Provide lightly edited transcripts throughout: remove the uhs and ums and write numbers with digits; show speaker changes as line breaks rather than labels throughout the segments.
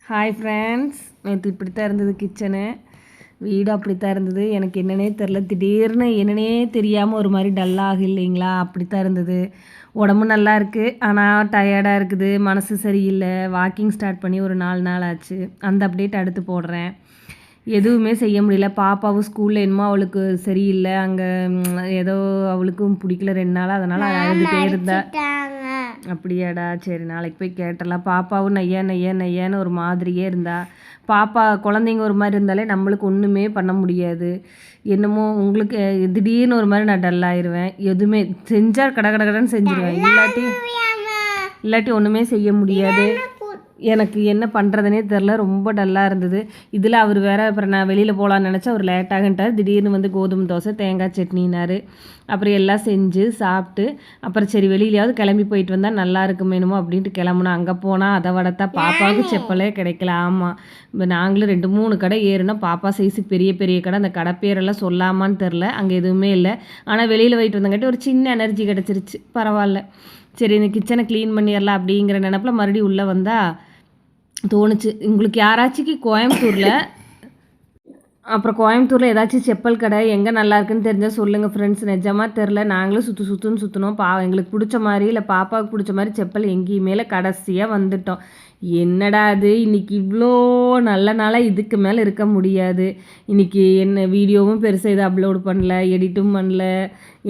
Hi friends, நேற்று இப்படி தான் இருந்தது கிச்சனு. வீடு அப்படி தான் இருந்தது. எனக்கு என்னன்னே தெரில, திடீர்னு என்னன்னே தெரியாமல் ஒரு மாதிரி டல்லாக இல்லைங்களா, அப்படி தான் இருந்தது. உடம்பு நல்லா இருக்குது, ஆனால் டயர்டாக இருக்குது, மனசு சரியில்லை. வாக்கிங் ஸ்டார்ட் பண்ணி ஒரு 4 நாள் ஆச்சு. அந்த அப்டேட் அடுத்து போடுறேன். எதுவுமே செய்ய முடியல. பாப்பாவும் ஸ்கூலில் என்னமோ அவளுக்கு சரியில்லை, அங்கே ஏதோ அவளுக்கும் பிடிக்கல 2 நாள், அதனால் அழுதுகிட்டே இருந்தா. அப்படியாடா, சரி நாளைக்கு போய் கேட்டலாம். பாப்பாவும் நையான்னு ஒரு மாதிரியே இருந்தா. பாப்பா குழந்தைங்க ஒரு மாதிரி இருந்தாலே நம்மளுக்கு ஒன்றுமே பண்ண முடியாது. என்னமோ உங்களுக்கு திடீர்னு ஒரு மாதிரி நான் டல்லாயிருவேன். எதுவுமே செஞ்சால் கடன்னு செஞ்சுருவேன், இல்லாட்டி ஒன்றுமே செய்ய முடியாது. எனக்கு என்ன பண்ணுறதுனே தெரில, ரொம்ப டல்லாக இருந்தது. இதில் அவர் வேறு அப்புறம் நான் வெளியில் போகலான்னு நினச்சா அவர் லேட்டாகன்ட்டார். திடீர்னு வந்து கோதுமை தோசை தேங்காய் சட்னினார். அப்புறம் எல்லாம் செஞ்சு சாப்பிட்டு அப்புறம் சரி வெளியிலையாவது கிளம்பி போயிட்டு வந்தால் நல்லா இருக்குமேனுமோ அப்படின்ட்டு கிளம்புனோம். அங்கே போனால் அதை வடத்தா பாப்பாவுக்கு செப்பலே கிடைக்கல. ஆமாம், இப்போ நாங்களும் 2-3 கடை ஏறுனா பாப்பா சைஸுக்கு பெரிய பெரிய கடை. அந்த கடை பேரெல்லாம் சொல்லாமான்னு தெரில, அங்கே எதுவுமே இல்லை. ஆனால் வெளியில் போயிட்டு வந்தங்காட்டி ஒரு சின்ன எனர்ஜி கிடச்சிருச்சு, பரவாயில்ல. சரி இந்த கிச்சனை க்ளீன் பண்ணிடலாம் அப்படிங்கிற நினப்பில் மறுபடியும் உள்ளே வந்தால் தோணுச்சு. உங்களுக்கு யாராச்சும் கோயம்புத்தூரில் ஏதாச்சும் செப்பல் கடை எங்கே நல்லா இருக்குன்னு தெரிஞ்சால் சொல்லுங்கள் ஃப்ரெண்ட்ஸ். நிஜமாக தெரில, நாங்களும் சுற்றுனோம். எங்களுக்கு பிடிச்ச மாதிரி இல்லை பாப்பாவுக்கு பிடிச்ச மாதிரி செப்பல் எங்கேயுமே கடைசியாக வந்துட்டோம். என்னடா அது இன்றைக்கி இவ்வளோ நல்ல நாளாக, இதுக்கு மேலே இருக்க முடியாது. இன்றைக்கி என்ன வீடியோவும் பெருசாக இதை அப்லோடு பண்ணல, எடிட்டும் பண்ணல,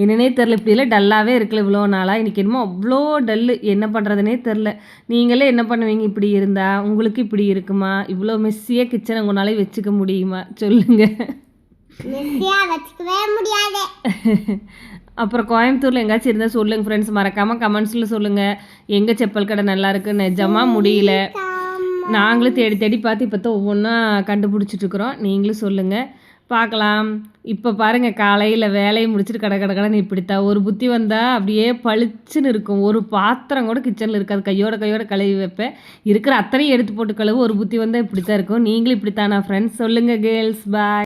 என்னன்னே தெரில. இப்படியெல்லாம் டல்லாகவே இருக்கல இவ்வளோ நாளாக. இன்றைக்கி என்னமோ அவ்வளோ டல்லு, என்ன பண்ணுறதுனே தெரில. நீங்களே என்ன பண்ணுவீங்க இப்படி இருந்தால்? உங்களுக்கு இப்படி இருக்குமா? இவ்வளோ மெஸ்ஸியாக கிச்சனை உங்களாலே வச்சுக்க முடியுமா சொல்லுங்கள்.
வச்சுக்கவே முடியாது.
அப்புறம் கோயம்புத்தூரில் எங்கேயாச்சும் இருந்தால் சொல்லுங்கள் ஃப்ரெண்ட்ஸ், மறக்காமல் கமெண்ட்ஸில் சொல்லுங்கள். எங்கே செப்பல் கடை நல்லாயிருக்கு. நிஜமாக முடியல, நாங்களும் தேடி தேடி பார்த்து இப்போ தான் ஒவ்வொன்றா கண்டுபிடிச்சிட்ருக்குறோம். நீங்களும் சொல்லுங்கள், பார்க்கலாம். இப்போ பாருங்கள், காலையில் வேலையை முடிச்சுட்டு கடன்னு இப்படித்தான் ஒரு புத்தி வந்தால் அப்படியே பளிச்சுன்னு இருக்கும். ஒரு பாத்திரம் கூட கிச்சனில் இருக்காது, கையோட கழுவி வைப்பேன். இருக்கிற அத்தனையும் எடுத்து போட்டு கழுவு. ஒரு புத்தி வந்தால் இப்படி தான் இருக்கும். நீங்களும் இப்படித்தானா ஃப்ரெண்ட்ஸ்? சொல்லுங்கள் கேர்ள்ஸ். பாய்.